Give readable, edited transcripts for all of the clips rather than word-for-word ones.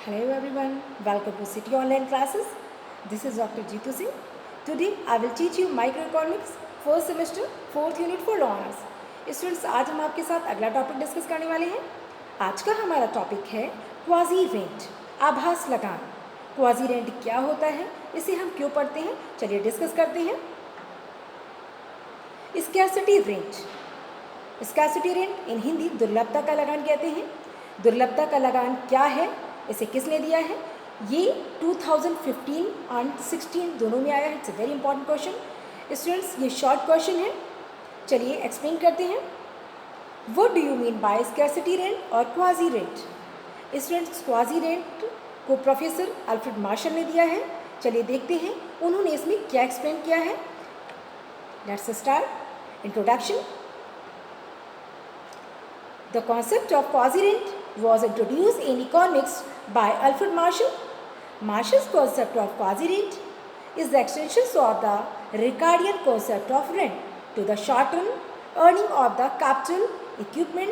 Hello everyone, welcome to City Online Classes. This is Dr. Jeetu Singh. Today I will teach you microeconomics first semester 4th unit for honors. Students आज हम आपके साथ अगला topic discuss करने वाले हैं. आज का हमारा टॉपिक है क्वाजी रेंट, आभास लगान. क्वाजी रेंट क्या होता है, इसे हम क्यों पढ़ते हैं, चलिए डिस्कस करते हैं. Scarcity rent. स्कैर्सिटी रेंट इन हिंदी दुर्लभता का लगान कहते हैं. दुर्लभता का लगान क्या है, इसे किसने दिया है, ये 2015 एंड 16 दोनों में आया है. It's a very important question. Students ये शॉर्ट क्वेश्चन है, चलिए एक्सप्लेन करते हैं. What do you mean by scarcity rent और quasi rent. Students quasi rent को प्रोफेसर अल्फ्रेड मार्शल ने दिया है. चलिए देखते हैं उन्होंने इसमें क्या एक्सप्लेन किया है. Let's start. Introduction. The concept of quasi rent was introduced in economics by Alfred Marshall. Marshall's concept of quasi rent is the extension of the Ricardian concept of rent to the short-term earning of the capital equipment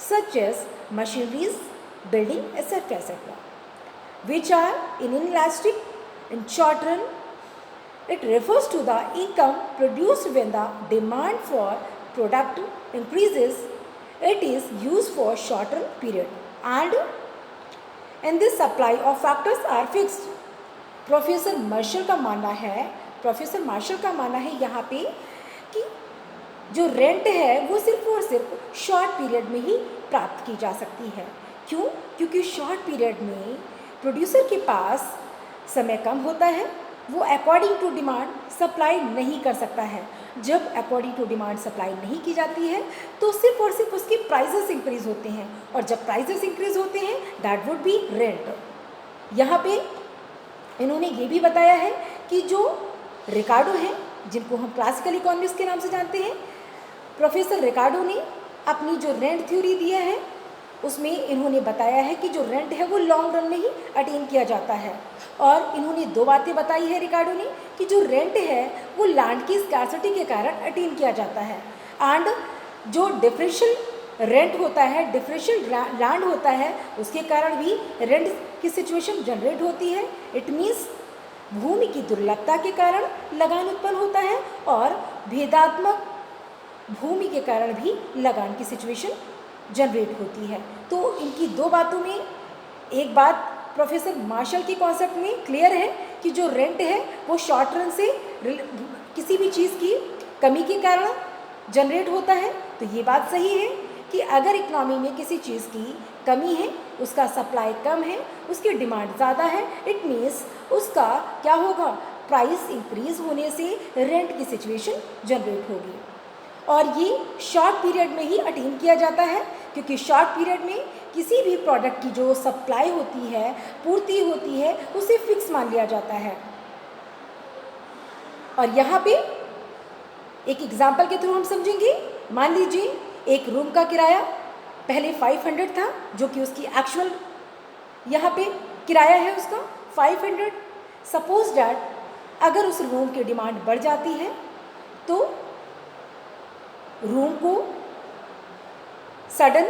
such as machineries, building, etc., which are inelastic in short run. It refers to the income produced when the demand for product increases. It is used for shorter period and in this supply of factors are fixed. Professor Marshall का मानना है यहाँ पे कि जो rent है वो सिर्फ और सिर्फ शॉर्ट पीरियड में ही प्राप्त की जा सकती है. क्यों? क्योंकि शॉर्ट पीरियड में प्रोड्यूसर के पास समय कम होता है, वो अकॉर्डिंग टू डिमांड सप्लाई नहीं कर सकता है. जब अकॉर्डिंग टू डिमांड सप्लाई नहीं की जाती है तो सिर्फ और सिर्फ उसके प्राइसेस इंक्रीज होते हैं, और जब प्राइसेस इंक्रीज होते हैं दैट वुड बी रेंट. यहाँ पे इन्होंने ये भी बताया है कि जो रिकार्डो हैं, जिनको हम क्लासिकल इकोनॉमिक्स के नाम से जानते हैं, प्रोफेसर रिकार्डो ने अपनी जो रेंट थ्योरी दिया है उसमें इन्होंने बताया है कि जो रेंट है वो लॉन्ग रन में ही अटेन किया जाता है. और इन्होंने दो बातें बताई है रिकार्डो ने कि जो रेंट है वो लैंड की स्कैर्सिटी के कारण अटेन किया जाता है, एंड जो डिफरेंशियल रेंट होता है, डिफरेंशियल लैंड होता है, उसके कारण भी रेंट की सिचुएशन जनरेट होती है. इट मीन्स भूमि की दुर्लभता के कारण लगान उत्पन्न होता है और भेदात्मक भूमि के कारण भी लगान की सिचुएशन जनरेट होती है. तो इनकी दो बातों में एक बात प्रोफेसर मार्शल के कॉन्सेप्ट में क्लियर है कि जो रेंट है वो शॉर्ट रन से किसी भी चीज़ की कमी के कारण जनरेट होता है. तो ये बात सही है कि अगर इकोनॉमी में किसी चीज़ की कमी है, उसका सप्लाई कम है, उसकी डिमांड ज़्यादा है, इट मीन्स उसका क्या होगा, प्राइस इंक्रीज होने से रेंट की सिचुएशन जनरेट होगी. और ये शॉर्ट पीरियड में ही अटेन किया जाता है, क्योंकि शॉर्ट पीरियड में किसी भी प्रोडक्ट की जो सप्लाई होती है, पूर्ति होती है, उसे फिक्स मान लिया जाता है. और यहाँ पे एक एग्जाम्पल के थ्रू हम समझेंगे. मान लीजिए एक रूम का किराया पहले 500 था, जो कि उसकी एक्चुअल यहाँ पे किराया है उसका 500. सपोज डैट अगर उस रूम की डिमांड बढ़ जाती है तो रूम को सडन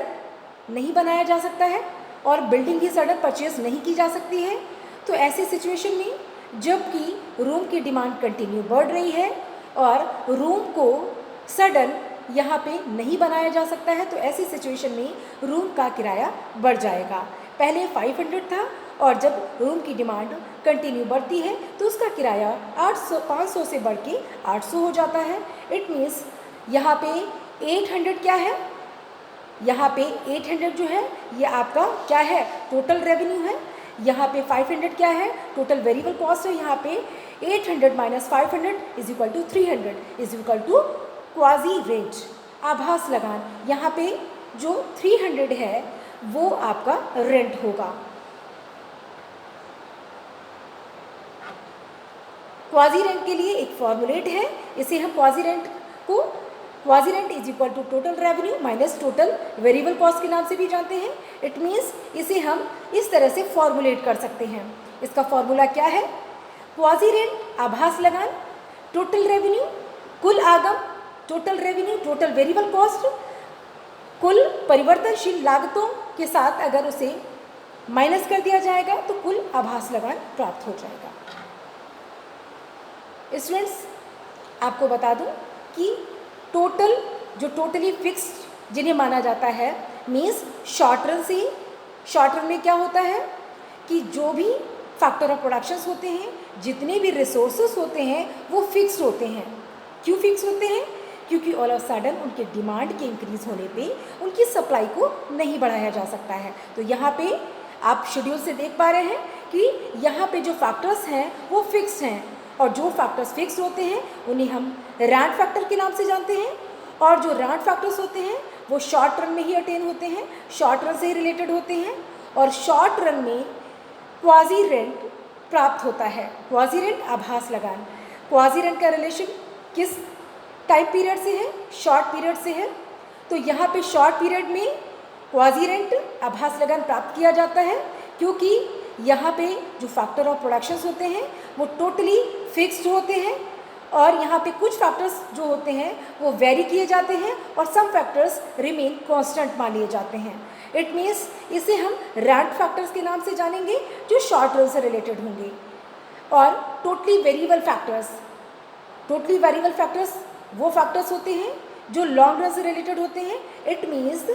नहीं बनाया जा सकता है और बिल्डिंग भी सडन परचेज नहीं की जा सकती है. तो ऐसे सिचुएशन में जबकि रूम की डिमांड कंटिन्यू बढ़ रही है और रूम को सडन यहाँ पे नहीं बनाया जा सकता है, तो ऐसी सिचुएशन में रूम का किराया बढ़ जाएगा. पहले 500 था और जब रूम की डिमांड कंटिन्यू बढ़ती है तो उसका किराया 500 से बढ़ के 800 हो जाता है. इट मीन्स यहाँ पे 800 क्या है, यहाँ पे 800 जो है ये आपका क्या है, टोटल रेवेन्यू है. यहाँ पे 500 क्या है, टोटल वेरिएबल कॉस्ट है. यहाँ पे 800 minus 500 is equal to 300 is equal to quasi rent, आभास लगान. यहाँ पे जो 300 है वो आपका रेंट होगा. क्वाजी रेंट के लिए एक फॉर्मूलेट है, इसे हम quasi rent is equal to total revenue minus total variable cost के नाम से भी जानते हैं. इट मीन्स इसे हम इस तरह से फॉर्मुलेट कर सकते हैं. इसका फॉर्मूला क्या है, क्वाजी रेंट आभास लगान, टोटल रेवेन्यू कुल आगम, total revenue total variable cost, कुल परिवर्तनशील लागतों के साथ अगर उसे माइनस कर दिया जाएगा तो कुल आभास लगान प्राप्त हो जाएगा। स्टूडेंट्स, आपको बता दूं कि टोटल जो टोटली फिक्स्ड जिन्हें माना जाता है मीन्स शॉर्ट रन से, शॉर्ट रन में क्या होता है कि जो भी फैक्टर ऑफ प्रोडक्शंस होते हैं, जितने भी रिसोर्सेस होते हैं वो फिक्स्ड होते हैं। क्यों फिक्स होते हैं? क्योंकि ऑल ऑफ सडन उनके डिमांड के इंक्रीज होने पे उनकी सप्लाई को नहीं बढ़ाया जा सकता है। तो यहाँ पे आप शेड्यूल से देख पा रहे हैं कि यहाँ पे जो फैक्टर्स हैं वो फिक्स हैं, और जो फैक्टर्स फिक्स होते हैं उन्हें हम रैंड फैक्टर के नाम से जानते हैं, और जो रैंड फैक्टर्स होते हैं वो शॉर्ट रन में ही अटेन होते हैं, शॉर्ट रन से ही रिलेटेड होते हैं, और शॉर्ट रन में क्वाजी रेंट प्राप्त होता है। क्वाजी रेंट आभास लगान, क्वाजी रेंट का रिलेशन किस टाइम पीरियड से है? शॉर्ट पीरियड से है। तो यहाँ पे शॉर्ट पीरियड में क्वाजी रेंट आभास लगान प्राप्त किया जाता है, क्योंकि यहाँ पे जो फैक्टर ऑफ प्रोडक्शंस होते हैं वो टोटली फिक्स्ड होते हैं, और यहाँ पे कुछ फैक्टर्स जो होते हैं वो वेरी किए जाते हैं, और सम फैक्टर्स रिमेन कांस्टेंट मान लिए जाते हैं। इट मीन्स इसे हम रैंड फैक्टर्स के नाम से जानेंगे जो शॉर्ट रन से रिलेटेड होंगे। और totally variable factors, totally variable factors वो फैक्टर्स होते हैं जो लॉन्ग रन से रिलेटेड होते हैं। इट मीन्स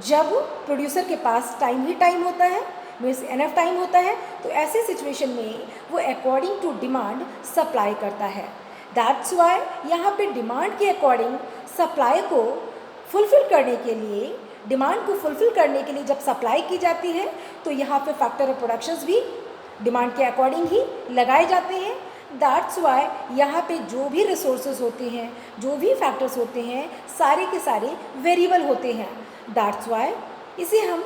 जब प्रोड्यूसर के पास टाइम ही टाइम होता है, मीन्स एनफ टाइम होता है, तो ऐसे सिचुएशन में वो अकॉर्डिंग टू डिमांड सप्लाई करता है। दैट्स वाई यहाँ पे डिमांड के अकॉर्डिंग सप्लाई को फुलफिल करने के लिए, डिमांड को फुलफिल करने के लिए जब सप्लाई की जाती है तो यहाँ पे फैक्टर ऑफ प्रोडक्शंस भी डिमांड के अकॉर्डिंग ही लगाए जाते हैं। दैट्स वाई यहाँ पे जो भी रिसोर्सेज होते हैं, जो भी फैक्टर्स होते हैं, सारे के सारे वेरिएबल होते हैं। दैट्स वाई इसे हम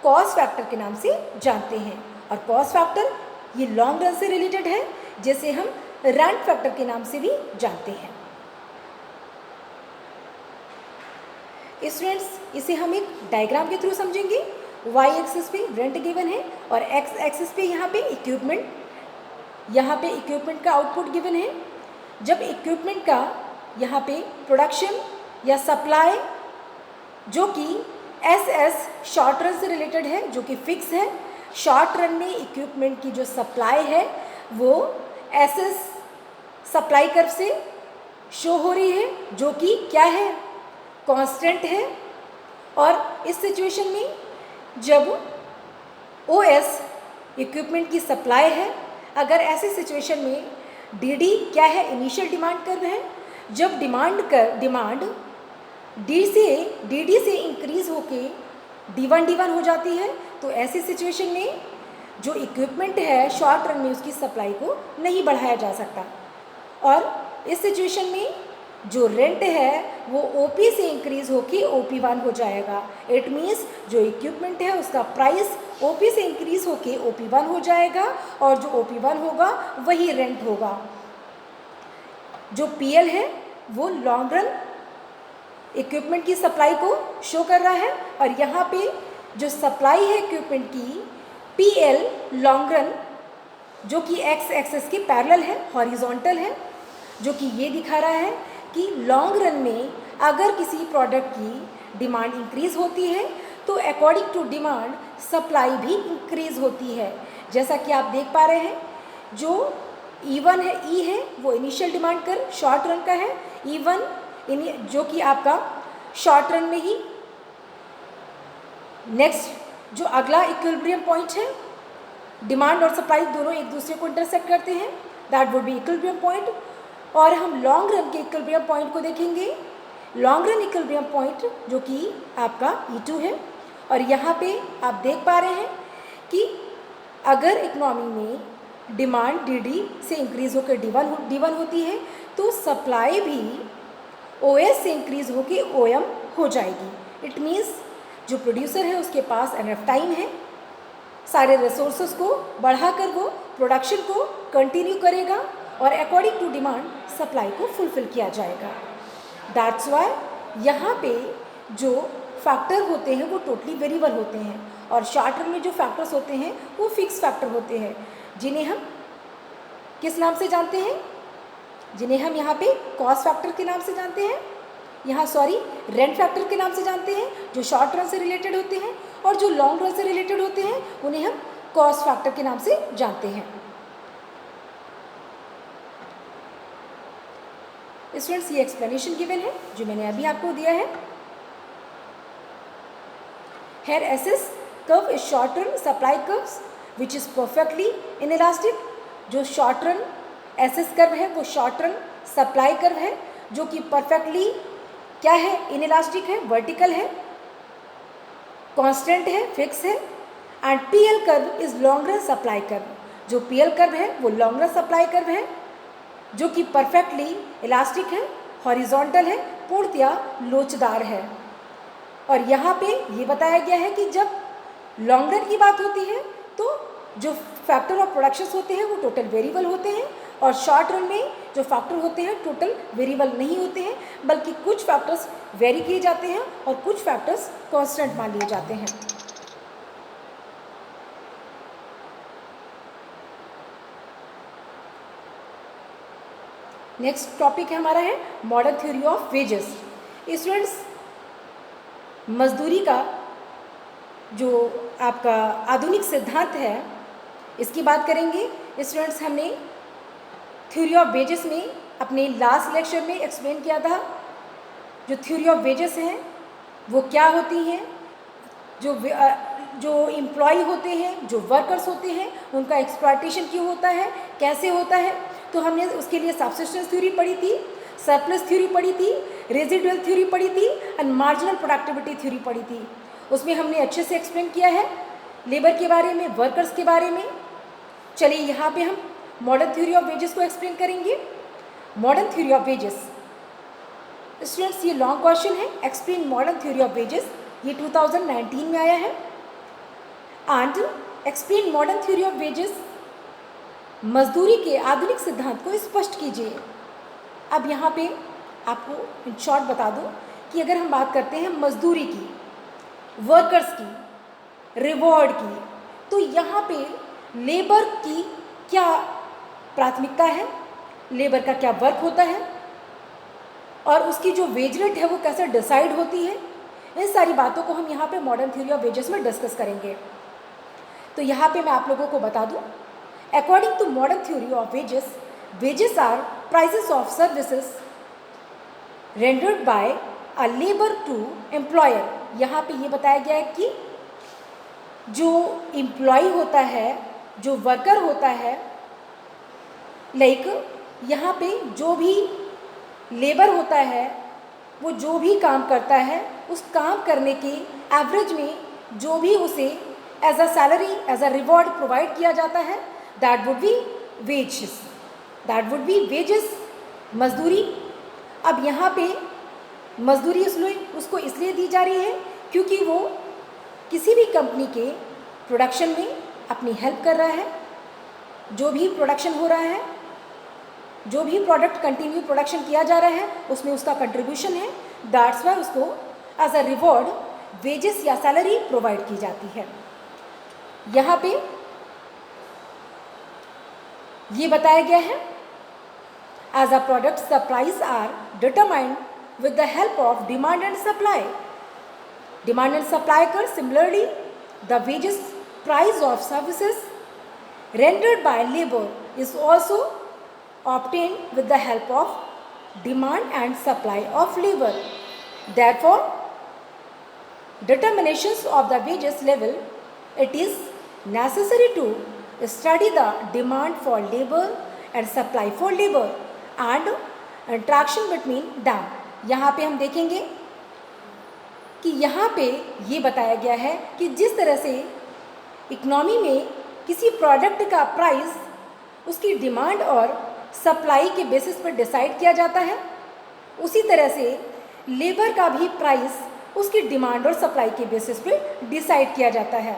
कॉस्ट फैक्टर के नाम से जानते हैं, और कॉस्ट फैक्टर ये लॉन्ग रन से रिलेटेड है, जैसे हम रैंड फैक्टर के नाम से भी जानते हैं। स्टूडेंट्स, इसे हम एक डायग्राम के थ्रू समझेंगे। वाई एक्सिस पे रेंट गिवन है और एक्स एक्सिस पे यहाँ पे इक्विपमेंट, यहाँ पे इक्विपमेंट का आउटपुट गिवन है। जब इक्विपमेंट का यहाँ पे प्रोडक्शन या सप्लाई जो कि एस एस शॉर्ट रन से रिलेटेड है, जो कि फिक्स है, शॉर्ट रन में इक्विपमेंट की जो सप्लाई है वो एस एस सप्लाई कर्व से शो हो रही है, जो कि क्या है? कांस्टेंट है। और इस सिचुएशन में जब ओ एस इक्विपमेंट की सप्लाई है, अगर ऐसी सिचुएशन में डी डी क्या है? इनिशियल डिमांड कर्व है। जब डिमांड डी डी से इंक्रीज होके D1 हो जाती है, तो ऐसी सिचुएशन में जो इक्विपमेंट है शॉर्ट रन में उसकी सप्लाई को नहीं बढ़ाया जा सकता, और इस सिचुएशन में जो रेंट है वो OP से इंक्रीज होके OP1 हो जाएगा। इट मीन्स जो इक्विपमेंट है उसका प्राइस OP से इंक्रीज होके OP1 हो जाएगा, और जो OP1 होगा वही रेंट होगा। जो PL है वो लॉन्ग रन इक्विपमेंट की सप्लाई को शो कर रहा है, और यहाँ पे जो सप्लाई है इक्विपमेंट की PL लॉन्ग रन, जो कि एक्स एक्सिस के पैरेलल है, हॉरिजॉन्टल है, जो कि ये दिखा रहा है कि लॉन्ग रन में अगर किसी प्रोडक्ट की डिमांड इंक्रीज होती है तो अकॉर्डिंग टू डिमांड सप्लाई भी इंक्रीज होती है। जैसा कि आप देख पा रहे हैं, जो E1 है, E है वो initial demand curve short run का है। E1 जो कि आपका शॉर्ट रन में ही नेक्स्ट जो अगला इक्विलिब्रियम पॉइंट है, डिमांड और सप्लाई दोनों एक दूसरे को इंटरसेक्ट करते हैं, that would be equilibrium point. और हम लॉन्ग रन के इक्विलिब्रियम पॉइंट को देखेंगे। लॉन्ग रन इक्विलिब्रियम पॉइंट जो कि आपका E2 है, और यहाँ पे आप देख पा रहे हैं कि अगर इकोनॉमी में डिमांड DD से इंक्रीज होकर D1 होती है तो सप्लाई भी OS से इंक्रीज होकर OM हो जाएगी। इट मीन्स जो प्रोड्यूसर है उसके पास एनफ टाइम है, सारे रिसोर्सेज को बढ़ाकर वो प्रोडक्शन को कंटिन्यू करेगा, और अकॉर्डिंग टू डिमांड सप्लाई को फुलफिल किया जाएगा। दैट्स वाई यहाँ पे जो फैक्टर होते हैं वो टोटली वेरिएबल होते हैं, और शॉर्ट रन में जो फैक्टर्स होते हैं वो फिक्स फैक्टर होते हैं, जिन्हें हम किस नाम से जानते हैं? जिन्हें हम यहाँ पे कॉस्ट फैक्टर के नाम से जानते हैं, यहाँ रेंट फैक्टर के नाम से जानते हैं, जो शॉर्ट रन से रिलेटेड होते हैं, और जो लॉन्ग रन से रिलेटेड होते हैं उन्हें उन्हें हम कॉस्ट फैक्टर के नाम से जानते हैं। स्टूडेंट्स, ये एक्सप्लेनेशन गिवन है जो मैंने अभी आपको दिया है। Here SS curve is short run supply curves which is perfectly inelastic। जो शॉर्ट रन SS कर्व है वो शॉर्ट रन सप्लाई कर्व है जो कि परफेक्टली क्या है, इनइलास्टिक है, वर्टिकल है, कांस्टेंट है, फिक्स है। And PL curve is long run supply curve. जो PL कर्व है वो लॉन्ग रन सप्लाई कर्व है जो कि परफेक्टली इलास्टिक है, हॉरिजॉन्टल है, पूर्णतया लोचदार है। और यहाँ पे ये बताया गया है कि जब लॉन्ग रन की बात होती है तो जो फैक्टर ऑफ प्रोडक्शंस होते हैं वो टोटल वेरिएबल होते हैं, और शॉर्ट रन में जो फैक्टर होते हैं टोटल वेरिएबल नहीं होते हैं, बल्कि कुछ फैक्टर्स वेरी किए जाते हैं और कुछ फैक्टर्स कांस्टेंट मान लिए जाते हैं। नेक्स्ट टॉपिक हमारा है modern theory of wages. Students, मजदूरी का जो आपका आधुनिक सिद्धांत है इसकी बात करेंगे। स्टूडेंट्स, हमने थ्योरी ऑफ वेजेस में अपने लास्ट लेक्चर में एक्सप्लेन किया था। जो थ्योरी ऑफ वेजेस हैं वो क्या होती हैं, जो एम्प्लॉय होते हैं, जो वर्कर्स होते हैं, उनका एक्सप्लॉयटेशन क्यों होता है, कैसे होता है। तो हमने उसके लिए सब्सिस्टेंस थ्योरी पढ़ी थी, सरप्लस थ्योरी पढ़ी थी, रेजिडुअल थ्योरी पढ़ी थी एंड मार्जिनल प्रोडक्टिविटी थ्योरी पढ़ी थी। उसमें हमने अच्छे से एक्सप्लेन किया है लेबर के बारे में, वर्कर्स के बारे में। चलिए यहाँ पे हम मॉडर्न थ्योरी ऑफ वेजेस को एक्सप्लेन करेंगे। Modern theory of wages, students ये लॉन्ग क्वेश्चन है, explain modern theory of wages, ये 2019 में आया है। And explain modern theory of wages, मजदूरी के आधुनिक सिद्धांत को स्पष्ट कीजिए। अब यहाँ पे आपको इन शॉर्ट बता दूँ कि अगर हम बात करते हैं मजदूरी की, वर्कर्स की, रिवॉर्ड की, तो यहाँ पे लेबर की क्या प्राथमिकता है, लेबर का क्या वर्क होता है और उसकी जो वेज रेट है वो कैसे डिसाइड होती है, इन सारी बातों को हम यहाँ पे मॉडर्न थ्योरी ऑफ वेजेस में डिस्कस करेंगे। तो यहाँ पे मैं आप लोगों को बता दूँ, according to modern theory of wages, wages are prices of services rendered by a labour to employer. यहाँ पे ये बताया गया है कि जो एम्प्लॉय होता है, जो वर्कर होता है, लाइक यहाँ पे जो भी लेबर होता है वो जो भी काम करता है उस काम करने के एवरेज में जो भी उसे as a salary, as a reward provide किया जाता है, that would be wages, that would be wages, मजदूरी। अब यहाँ पे मजदूरी उसको इसलिए दी जा रही है क्योंकि वो किसी भी कंपनी के प्रोडक्शन में अपनी हेल्प कर रहा है। जो भी प्रोडक्शन हो रहा है, जो भी प्रोडक्ट कंटिन्यू प्रोडक्शन किया जा रहा है उसमें उसका कंट्रीब्यूशन है, दैट्स वाई उसको एज अ रिवॉर्ड वेजेस या सैलरी प्रोवाइड की जाती है। यहाँ पे ये बताया गया है, as a product the price are determined with the help of demand and supply. Demand and supply occur similarly. The wages price of services rendered by labor is also obtained with the help of demand and supply of labor. Therefore, determinations of the wages level, it is necessary to study the demand for labor and supply for labor and interaction between them. यहाँ पे हम देखेंगे कि यहाँ पे ये बताया गया है कि जिस तरह से इकोनॉमी में किसी प्रोडक्ट का प्राइस उसकी डिमांड और सप्लाई के बेसिस पर डिसाइड किया जाता है, उसी तरह से लेबर का भी प्राइस उसकी डिमांड और सप्लाई के बेसिस पर डिसाइड किया जाता है।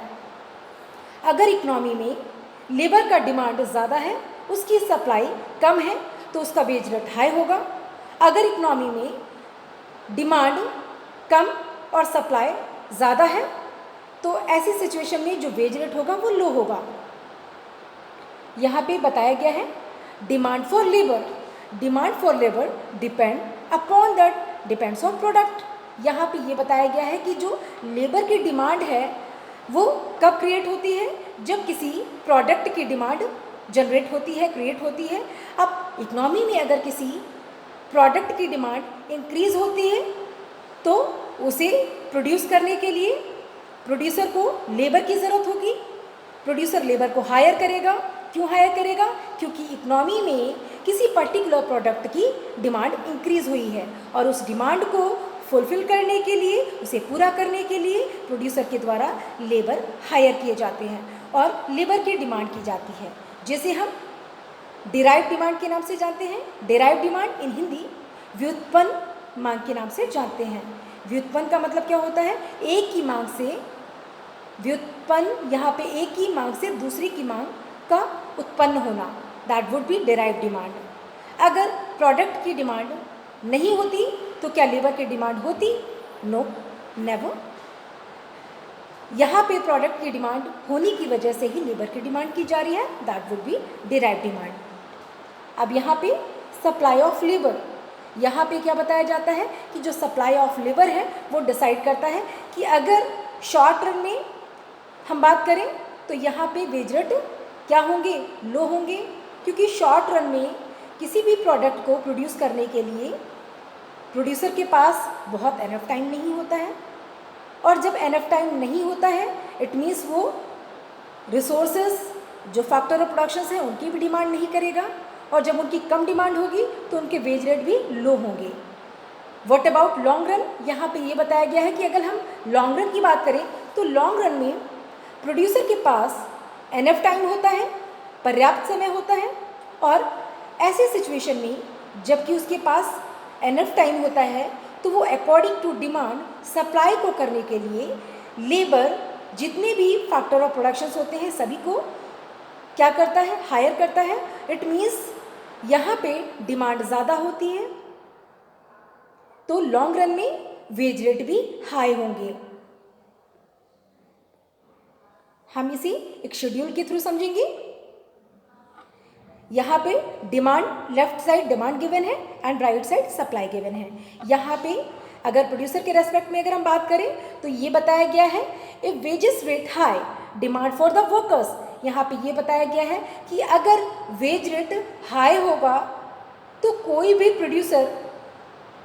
अगर इकोनॉमी में लेबर का डिमांड ज़्यादा है, उसकी सप्लाई कम है, तो उसका वेज रेट हाई होगा। अगर इकोनॉमी में डिमांड कम और सप्लाई ज़्यादा है तो ऐसी सिचुएशन में जो वेज रेट होगा वो लो होगा। यहाँ पे बताया गया है demand for labour depend upon that depends on product. यहाँ पे ये बताया गया है कि जो लेबर की डिमांड है वो कब क्रिएट होती है? जब किसी प्रोडक्ट की डिमांड जनरेट होती है, क्रिएट होती है। अब इकोनॉमी में अगर किसी प्रोडक्ट की डिमांड इंक्रीज होती है तो उसे प्रोड्यूस करने के लिए प्रोड्यूसर को लेबर की ज़रूरत होगी। प्रोड्यूसर लेबर को हायर करेगा। क्यों हायर करेगा? क्योंकि इकोनॉमी में किसी पर्टिकुलर प्रोडक्ट की डिमांड इंक्रीज हुई है और उस डिमांड को फुलफिल करने के लिए, उसे पूरा करने के लिए प्रोड्यूसर के द्वारा लेबर हायर किए जाते हैं और लेबर की डिमांड की जाती है, जिसे हम डिराइव डिमांड के नाम से जानते हैं। डिराइव डिमांड इन हिंदी व्युत्पन्न मांग के नाम से जानते हैं। व्युत्पन्न का मतलब क्या होता है? एक की मांग से व्युत्पन्न, यहाँ पे एक की मांग से दूसरी की मांग का उत्पन्न होना, that would be derive demand. अगर प्रोडक्ट की डिमांड नहीं होती तो क्या लेबर की डिमांड होती? No, never. यहाँ पे प्रोडक्ट की डिमांड होने की वजह से ही लेबर की डिमांड की जा रही है, that would be derive demand. अब यहाँ पे सप्लाई ऑफ लेबर, यहाँ पे क्या बताया जाता है कि जो सप्लाई ऑफ लेबर है वो डिसाइड करता है कि अगर शॉर्ट रन में हम बात करें तो यहाँ पे वेज रेट क्या होंगे? लो होंगे, क्योंकि शॉर्ट रन में किसी भी प्रोडक्ट को प्रोड्यूस करने के लिए प्रोड्यूसर के पास बहुत एनफ टाइम नहीं होता है और जब एनफ टाइम नहीं होता है इट मीन्स वो रिसोर्सेज जो फैक्टर ऑफ प्रोडक्शंस हैं उनकी भी डिमांड नहीं करेगा और जब उनकी कम डिमांड होगी तो उनके वेज रेट भी लो होंगे। What about long run? यहाँ पे ये बताया गया है कि अगर हम लॉन्ग रन की बात करें तो लॉन्ग रन में प्रोड्यूसर के पास एनफ टाइम होता है, पर्याप्त समय होता है और ऐसे सिचुएशन में जबकि उसके पास एनफ टाइम होता है तो वो अकॉर्डिंग टू डिमांड सप्लाई को करने के लिए लेबर जितने भी फैक्टर ऑफ प्रोडक्शंस होते हैं सभी को क्या करता है? हायर करता है। इट मीन्स यहाँ पे डिमांड ज़्यादा होती है तो लॉन्ग रन में वेज रेट भी हाई होंगे। हम इसे एक शेड्यूल के थ्रू समझेंगे। यहाँ पे demand, left side demand given है and right side supply given है। यहाँ पे अगर प्रोड्यूसर के रेस्पेक्ट में अगर हम बात करें तो ये बताया गया है if wages rate high demand for the workers. यहाँ पे ये बताया गया है कि अगर वेज रेट हाई होगा तो कोई भी प्रोड्यूसर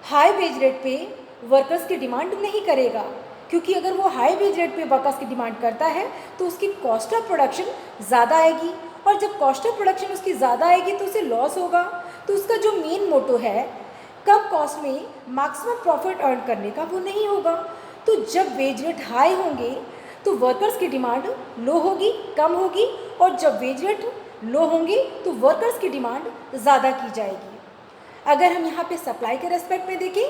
हाई वेज रेट पे वर्कर्स की डिमांड नहीं करेगा, क्योंकि अगर वो हाई वेज रेट पे वर्कर्स की डिमांड करता है तो उसकी कॉस्ट ऑफ प्रोडक्शन ज़्यादा आएगी और जब कॉस्ट ऑफ प्रोडक्शन उसकी ज़्यादा आएगी तो उसे लॉस होगा। तो उसका जो मेन मोटो है कम कॉस्ट में मैक्सिमम प्रॉफिट अर्न करने का, वो नहीं होगा। तो जब वेज रेट हाई होंगे तो वर्कर्स की डिमांड लो होगी, कम होगी और जब वेज रेट लो होंगे तो वर्कर्स की डिमांड ज़्यादा की जाएगी। अगर हम यहाँ पे सप्लाई के रेस्पेक्ट में देखें,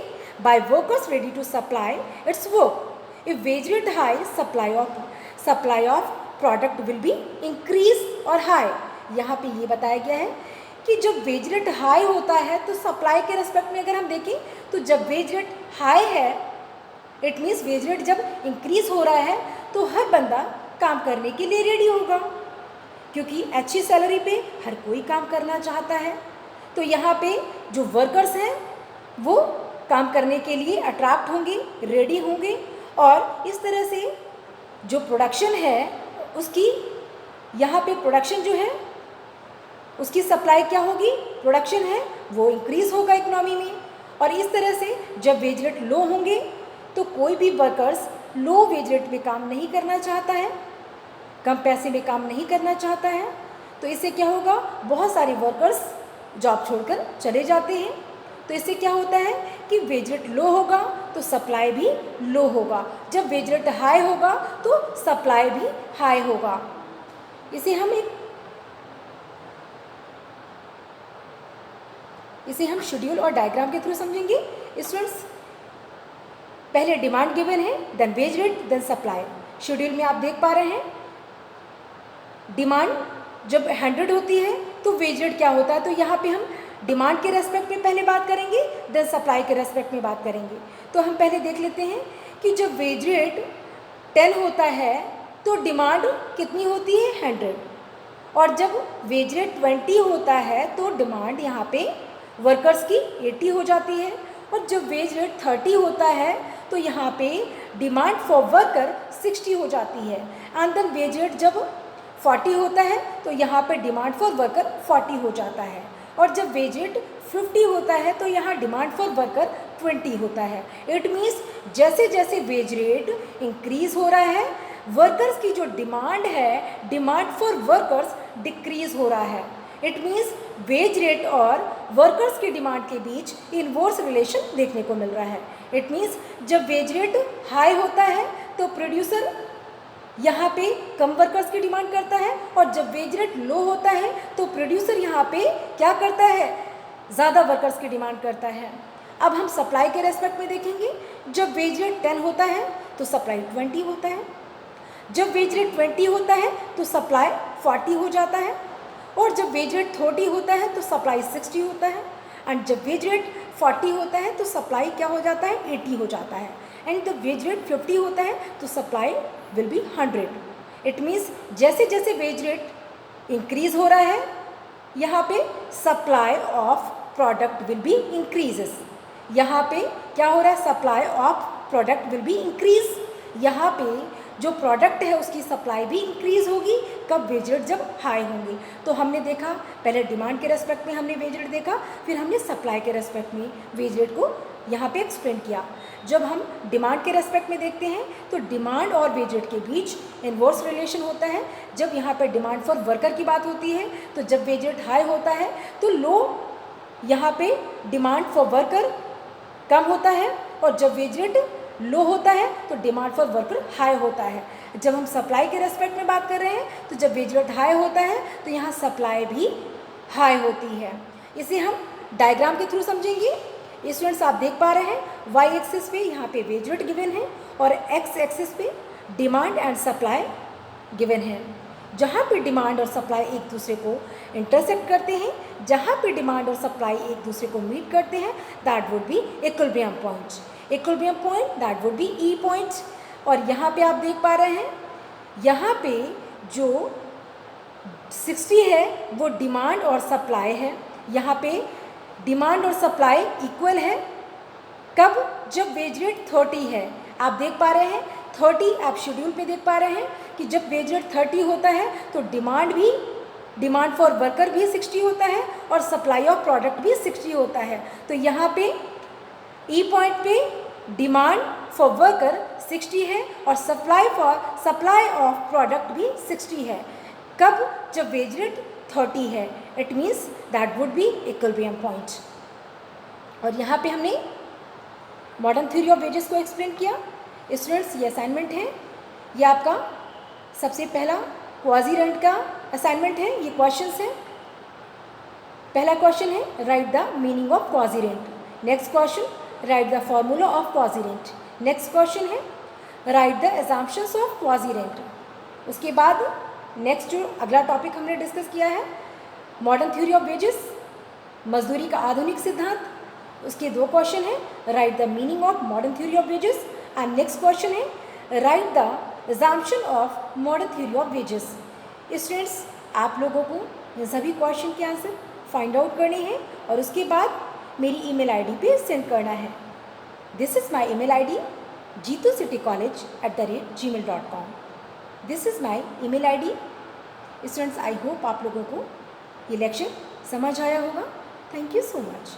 by workers ready to supply its work. If wage rate high supply of product will be increase और हाई। यहाँ पे ये बताया गया है कि जब वेज रेट हाई होता है तो सप्लाई के रेस्पेक्ट में अगर हम देखें तो जब वेज रेट हाई है इट मीन्स वेज रेट जब इंक्रीज हो रहा है तो हर बंदा काम करने के लिए रेडी होगा, क्योंकि अच्छी सैलरी पे हर कोई काम करना चाहता है। तो यहाँ पे जो वर्कर्स हैं वो काम करने के लिए अट्रैक्ट होंगे, रेडी होंगे और इस तरह से जो प्रोडक्शन है उसकी, यहाँ पे प्रोडक्शन जो है उसकी सप्लाई क्या होगी? प्रोडक्शन है वो इंक्रीज होगा इकोनॉमी में और इस तरह से जब वेज रेट लो होंगे तो कोई भी वर्कर्स लो वेज रेट पे काम नहीं करना चाहता है, कम पैसे में काम नहीं करना चाहता है। तो इससे क्या होगा? बहुत सारे वर्कर्स जॉब छोड़कर चले जाते हैं। तो इससे क्या होता है कि वेज रेट लो होगा तो सप्लाई भी लो होगा, जब वेज रेट हाई होगा तो सप्लाई भी हाई होगा। इसे हम शेड्यूल और डायग्राम के थ्रू समझेंगे। स्टूडेंट्स, पहले डिमांड गिवन है, then wage rate, then supply. Schedule में आप देख पा रहे हैं डिमांड जब 100 होती है तो वेज रेट क्या होता है। तो यहाँ पे हम डिमांड के रेस्पेक्ट में पहले बात करेंगे, देन सप्लाई के रेस्पेक्ट में बात करेंगे। तो हम पहले देख लेते हैं कि जब वेज रेट 10 होता है तो डिमांड कितनी होती है? 100। और जब वेज रेट 20 होता है तो डिमांड यहाँ पे वर्कर्स की 80 हो जाती है और जब वेज रेट 30 होता है तो यहाँ पे डिमांड फॉर वर्कर 60 हो जाती है। एंड देन वेज रेट जब 40 होता है तो यहाँ पे डिमांड फॉर वर्कर 40 हो जाता है, और जब वेज रेट 50 होता है तो यहाँ डिमांड फॉर वर्कर 20 होता है। इट मीन्स जैसे जैसे वेज रेट इंक्रीज हो रहा है, वर्कर्स की जो डिमांड है, डिमांड फॉर वर्कर्स डिक्रीज हो रहा है। इट मीन्स वेज रेट और वर्कर्स की डिमांड के बीच इनवर्स रिलेशन देखने को मिल रहा है। इट मीन्स जब वेज रेट हाई होता है तो प्रोड्यूसर यहाँ पे कम वर्कर्स की डिमांड करता है, और जब वेज रेट लो होता है तो प्रोड्यूसर यहाँ पे क्या करता है, ज़्यादा वर्कर्स की डिमांड करता है। अब हम सप्लाई के रेस्पेक्ट में देखेंगे। जब वेज रेट 10 होता है तो सप्लाई 20 होता है, जब वेज रेट 20 होता है तो सप्लाई 40 हो जाता है, और जब वेज रेट 30 होता है तो सप्लाई 60 होता है, एंड जब वेज रेट 40 होता है तो सप्लाई क्या हो जाता है, 80 हो जाता है, एंड जब वेज रेट 50 होता है तो supply will be 100। It means जैसे जैसे वेज रेट इंक्रीज हो रहा है, यहाँ पे supply of product will B increases. यहाँ पे क्या हो रहा है, supply of product will be increase. यहाँ पे जो प्रोडक्ट है उसकी सप्लाई भी इंक्रीज होगी, कब, वेज रेट जब हाई होंगी। तो हमने देखा पहले डिमांड के रेस्पेक्ट में हमने वेज रेट देखा, फिर हमने सप्लाई के रेस्पेक्ट में वेज रेट को यहाँ पे एक्सप्लेन किया। जब हम डिमांड के रेस्पेक्ट में देखते हैं तो डिमांड और वेज रेट के बीच इनवर्स रिलेशन होता है। जब यहाँ पे डिमांड फॉर वर्कर की बात होती है तो जब वेज रेट हाई होता है तो लो, यहाँ पे डिमांड फॉर वर्कर कम होता है, और जब वेज रेट लो होता है तो डिमांड फॉर वर्कर हाई होता है। जब हम सप्लाई के रेस्पेक्ट में बात कर रहे हैं तो जब वेज रेट हाई होता है तो यहाँ सप्लाई भी हाई होती है। इसे हम डायग्राम के थ्रू समझेंगे। स्टूडेंट्स आप देख पा रहे हैं वाई एक्सिस पे यहाँ पे वेज रेट गिवन है और एक्स एक्सिस पे डिमांड एंड सप्लाई गिवन है। जहाँ पे डिमांड और सप्लाई एक दूसरे को इंटरसेक्ट करते हैं, जहाँ पे डिमांड और सप्लाई एक दूसरे को मीट करते हैं, that would be equilibrium point. Equilibrium point that would be E point. और यहाँ पे आप देख पा रहे हैं यहाँ पे जो 60 है वो डिमांड और सप्लाई है। यहाँ पे डिमांड और सप्लाई इक्वल है, कब, जब वेज रेट 30 है। आप देख पा रहे हैं 30, आप शेड्यूल पे देख पा रहे हैं कि जब वेज रेट 30 होता है तो डिमांड फॉर वर्कर भी 60 होता है और सप्लाई ऑफ प्रोडक्ट भी 60 होता है। तो यहाँ पे ई पॉइंट पे डिमांड फॉर वर्कर 60 है और सप्लाई ऑफ प्रोडक्ट भी 60 है, कब, जब वेज रेट 30 है। It means that would be equilibrium point. और यहाँ पे हमने मॉडर्न थ्योरी ऑफ वेजेस को एक्सप्लेन किया। स्टूडेंट्स ये असाइनमेंट है, ये आपका सबसे पहला क्वाजीरेंट का असाइनमेंट है। ये क्वेश्चंस हैं। पहला क्वेश्चन है write the meaning of quasi rent. Next question write the formula of quasi rent. Next question है write the assumptions of quasi rent. उसके बाद नेक्स्ट जो अगला टॉपिक हमने डिस्कस किया है मॉडर्न थ्योरी ऑफ वेजेस, मजदूरी का आधुनिक सिद्धांत। उसके दो क्वेश्चन है write the meaning of modern theory of wages and next question है write the assumption of modern theory of wages. Students आप लोगों को इन सभी क्वेश्चन के आंसर फाइंड आउट करने हैं और उसके बाद मेरी ईमेल आईडी पे सेंड करना है। This is my email ID jitu.citycollege@gmail.com। This is my email ID. Students I hope आप लोगों को ये लेक्चर समझ आया होगा। Thank you so much.